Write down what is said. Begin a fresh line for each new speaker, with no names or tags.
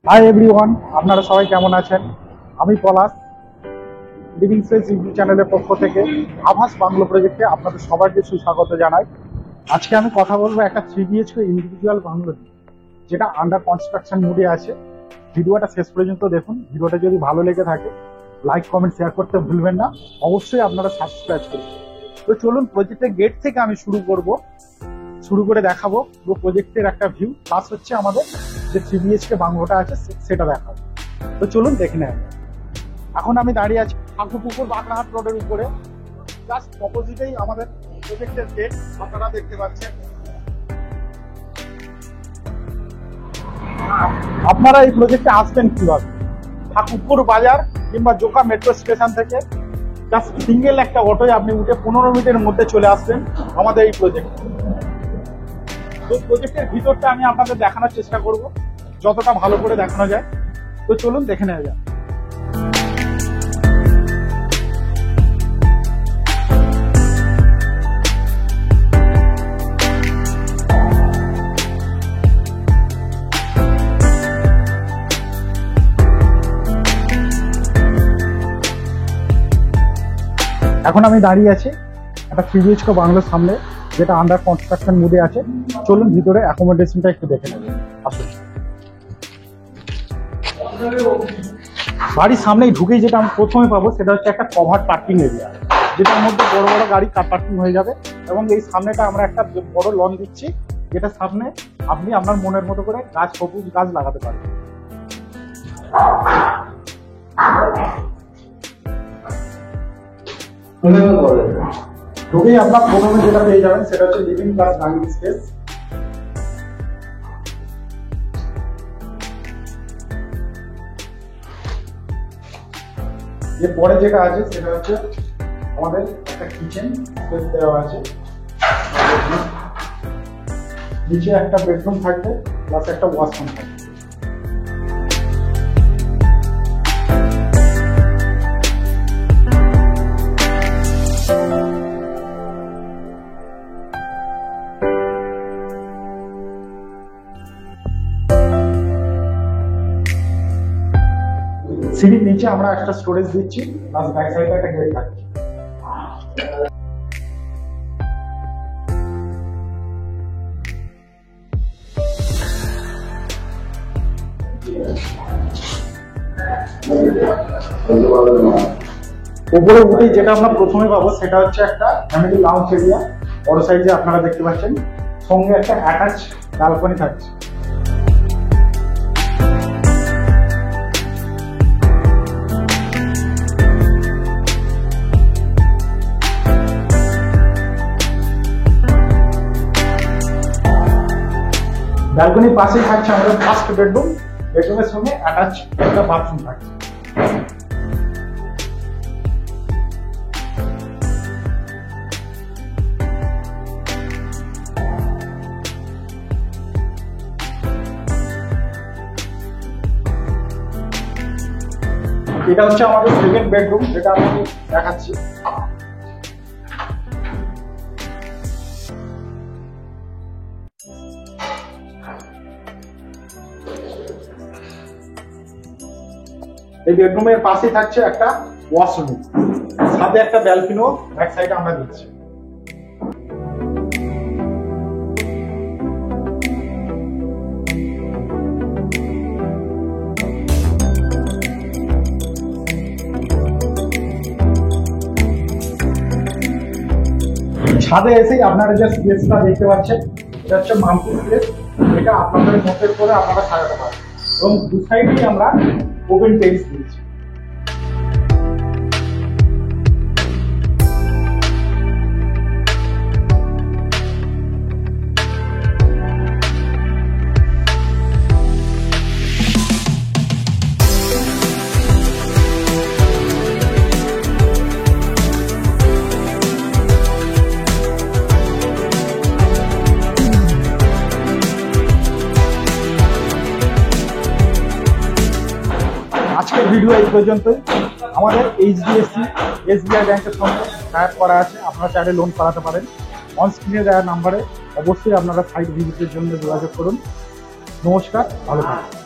Hi everyone, আপনারা সবাই কেমন আছেন? আমি পলাশ, লিভিং স্পেস ইউটিউব চ্যানেলের পক্ষ থেকে আভাস বাংলো প্রজেক্টে আপনাদের সবাইকে সুস্বাগত জানাই। আজকে আমি কথা বলবো একটা 3 BHK ইন্ডিভিজুয়াল বাংলো যেটা আন্ডার কনস্ট্রাকশন মোডে আছে। ভিডিওটা শেষ পর্যন্ত দেখুন। ভিডিওটা যদি ভালো লেগে থাকে লাইক কমেন্ট শেয়ার করতে ভুলবেন না। অবশ্যই আপনারা সাবস্ক্রাইব করুন। তো চলুন প্রজেক্টের গেট থেকে আমি শুরু করে দেখাবো পুরো প্রজেক্টের একটা ভিউ, প্লাস হচ্ছে আমাদের যে 3 BHK বাংলোটা আছে সেটা দেখাবো। তো চলুন দেখে নেওয়া যাক। এখন আমি দাঁড়িয়ে আছি ঠাকুরপুকুর বাগড়াহাট রোডের উপরে, জাস্ট অপোজিটেই আমাদের প্রজেক্টের গেট আপনারা দেখতে পাচ্ছেন। আপনারা এই প্রজেক্টে আসবেন কিভাবে? ঠাকুরপুর বাজার কিংবা জোকা মেট্রো স্টেশন থেকে জাস্ট সিঙ্গেল একটা অটোয় আপনি উঠে 15 মিনিটের মধ্যে চলে আসবেন আমাদের এই প্রজেক্টে। তো প্রজেক্টের ভিতরটা আমি আপনাদের দেখানোর চেষ্টা করব যতটা ভালো করে দেখানো যায়। তো চলুন দেখে নেওয়া যাক। এখন আমি দাঁড়িয়ে আছি একটা 3 BHK বাংলোর সামনে, যেটা আন্ডার কনস্ট্রাকশন মোডে আছে। চলুন ভিতরে অ্যাকোমোডেশনটা একটু দেখে নেব। আসুন। বাড়ির সামনেই ঢুকেই যেটা আমি প্রথমে পাবো সেটা হচ্ছে একটা কভার পার্কিং এরিয়া, যেটার মধ্যে বড় বড় গাড়ি কার পার্কিং হয়ে যাবে। এবং এই সামনেটা আমরা একটা বড় লন দিচ্ছি, যেটার সামনে আপনি আপনার মনের মতো করে সবুজ গাছ লাগাতে পারবেন। ঢুকেই আপনার প্রথমে যেটা পেয়ে যাবেন সেটা হচ্ছে লিভিং প্লাস ডাইনিং স্পেস। এরপরে যেটা আছে সেটা হচ্ছে আমাদের একটা কিচেন স্পেস দেওয়া আছে। নিচে একটা বেডরুম থাকবে, প্লাস একটা ওয়াশরুম থাকবে। সিঁড়ির নিচে আমরা একটা স্টোরেজ দিচ্ছি, প্লাস ব্যাক সাইডে একটা গেট থাকছে। উপরে উঠেই যেটা আমরা প্রথমে পাবো সেটা হচ্ছে একটা ফ্যামিলি লাউঞ্জ এরিয়া। বড় সাইজে আপনারা দেখতে পাচ্ছেন, সঙ্গে একটা অ্যাটাচ ব্যালকনি থাকছে। ব্যালকনির পাশেই থাকছে আমাদের ফার্স্ট বেডরুম। বেডরুমের সঙ্গে অ্যাটাচ একটা বাথরুম থাকছে। এটা হচ্ছে আমাদের সেকেন্ড বেডরুম, যেটা আমি দেখাচ্ছি। এই বেডরুমের পাশেই থাকছে একটা ওয়াশরুম, সাথে একটা ব্যালকনিও ব্যাক সাইডে আমরা দিচ্ছি। ছাদে এসেই আপনারা যে স্পেসটা দেখতে পাচ্ছেন এটা হচ্ছে মাল্টি স্পেস, এটা আপনাদের মতের করে আপনারা সাজাতে পারেন। এবং দু সাইডেই আমরা ওপেন টেরিস দিয়েছি। আজকের ভিডিও এই পর্যন্তই। আমাদের HDFC SBI ব্যাংকের সঙ্গে টাই আপ করা আছে, আপনারা চাইলে লোন করাতে পারেন। অন স্ক্রিনে দেওয়া নাম্বারে অবশ্যই আপনারা সাইট ভিজিটের জন্য যোগাযোগ করুন। নমস্কার, ভালো থাকুন।